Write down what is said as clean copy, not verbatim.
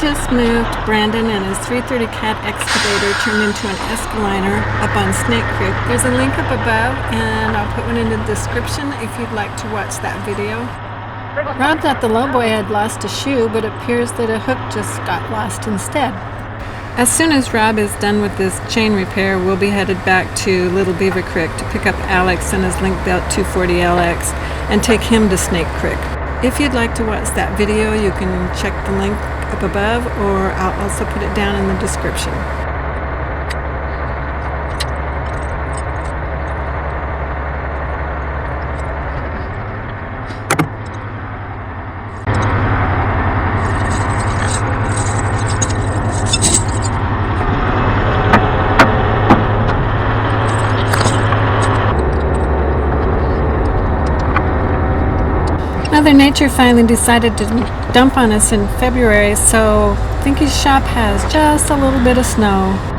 just moved Brandon and his 330 Cat Excavator turned into an Escoliner up on Snake Creek. There's a link up above, and I'll put one in the description if you'd like to watch that video. Rob thought the Lowboy had lost a shoe, but it appears that a hook just got lost instead. As soon as Rob is done with this chain repair, we'll be headed back to Little Beaver Creek to pick up Alex and his Linkbelt 240LX and take him to Snake Creek. If you'd like to watch that video, you can check the link up above, or I'll also put it down in the description. Mother Nature finally decided to dump on us in February, so Finke's shop has just a little bit of snow.